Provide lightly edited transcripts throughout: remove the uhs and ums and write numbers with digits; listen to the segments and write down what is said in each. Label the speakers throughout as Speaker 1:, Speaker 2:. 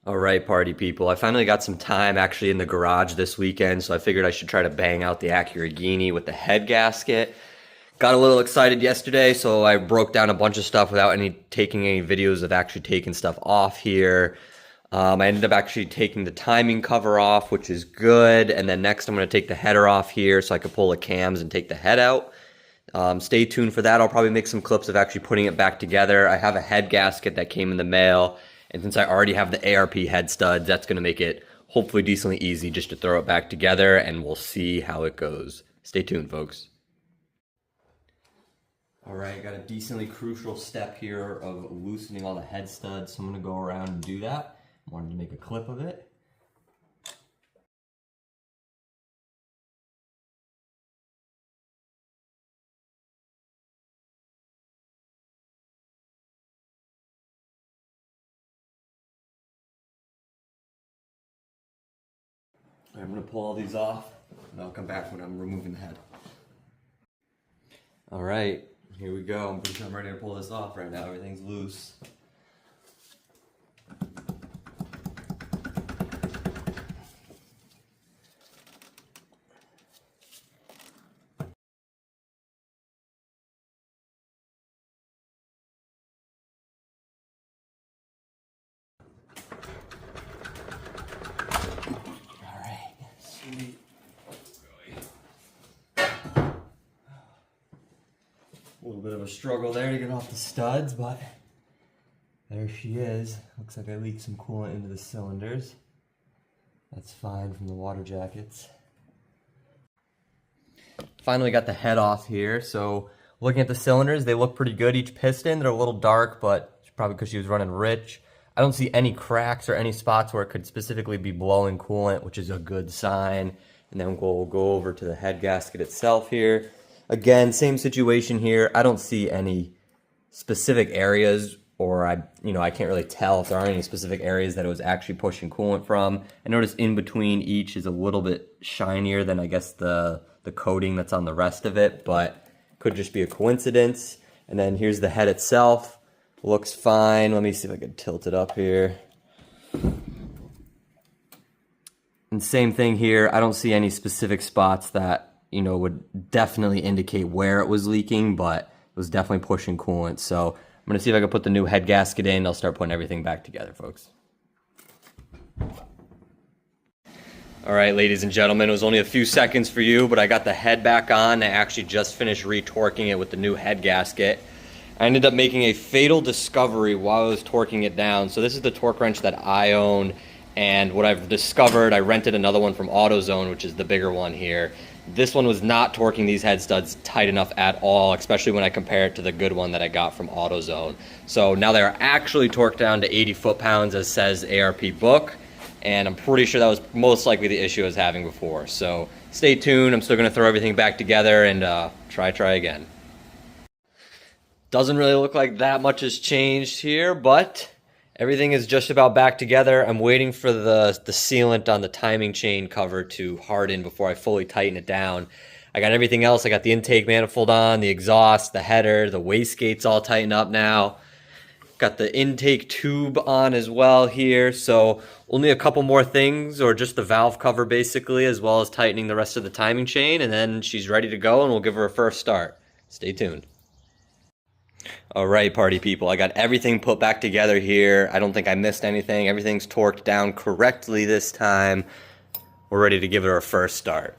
Speaker 1: All right, party people. I finally got some time actually in the garage this weekend, so I figured I should try to bang out the Accuragini with the head gasket. Got a little excited yesterday, so I broke down a bunch of stuff without taking any videos of actually taking stuff off here. I ended up actually taking the timing cover off, which is good, and then next I'm going to take the header off here so I can pull the cams and take the head out. Stay tuned for that. I'll probably make some clips of actually putting it back together. I have a head gasket that came in the mail, and since I already have the ARP head studs, that's going to make it hopefully decently easy just to throw it back together, and we'll see how it goes. Stay tuned, folks. All right, got a decently crucial step here of loosening all the head studs, so I'm going to go around and do that. I wanted to make a clip of it. I'm going to pull all these off, and I'll come back when I'm removing the head. All right, here we go. I'm pretty sure I'm ready to pull this off right now. Everything's loose. A little bit of a struggle there to get off the studs, but there she is. Looks like I leaked some coolant into the cylinders. That's fine from the water jackets. Finally got the head off here, so looking at the cylinders, they look pretty good. Each piston, they're a little dark, but it's probably because she was running rich. I don't see any cracks or any spots where it could specifically be blowing coolant, which is a good sign. And then we'll go over to the head gasket itself here. Again, same situation here. I don't see any specific areas, or I can't really tell if there are any specific areas that it was actually pushing coolant from. I notice in between each is a little bit shinier than I guess the coating that's on the rest of it, but could just be a coincidence. And then here's the head itself. Looks fine. Let me see if I can tilt it up here. And same thing here. I don't see any specific spots that would definitely indicate where it was leaking, but it was definitely pushing coolant. So I'm going to see if I can put the new head gasket in. I'll start putting everything back together, folks. All right, ladies and gentlemen, it was only a few seconds for you, but I got the head back on. I actually just finished retorquing it with the new head gasket. I ended up making a fatal discovery while I was torquing it down. So this is the torque wrench that I own, and what I've discovered, I rented another one from AutoZone, which is the bigger one here. This one was not torquing these head studs tight enough at all, especially when I compare it to the good one that I got from AutoZone. So now they're actually torqued down to 80 foot-pounds, as says ARP book, and I'm pretty sure that was most likely the issue I was having before. So stay tuned. I'm still going to throw everything back together and try again. Doesn't really look like that much has changed here, but everything is just about back together. I'm waiting for the sealant on the timing chain cover to harden before I fully tighten it down. I got everything else. I got the intake manifold on, the exhaust, the header, the wastegate's all tightened up now. Got the intake tube on as well here. So only a couple more things, or just the valve cover basically, as well as tightening the rest of the timing chain, and then she's ready to go and we'll give her a first start. Stay tuned. All right, party people, I got everything put back together here. I don't think I missed anything. Everything's torqued down correctly this time. We're ready to give it our first start.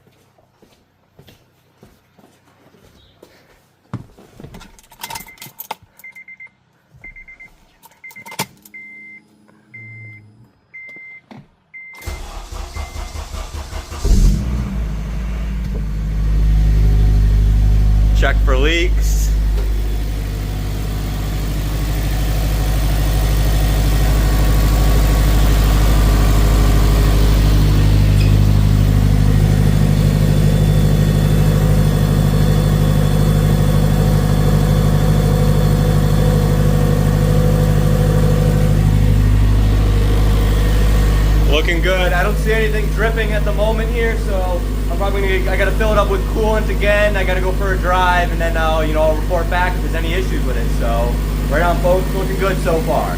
Speaker 1: Check for leaks. Looking good. I don't see anything dripping at the moment here, so I'm probably I gotta fill it up with coolant again. I gotta go for a drive, and then I'll report back if there's any issues with it. So right on, folks, looking good so far.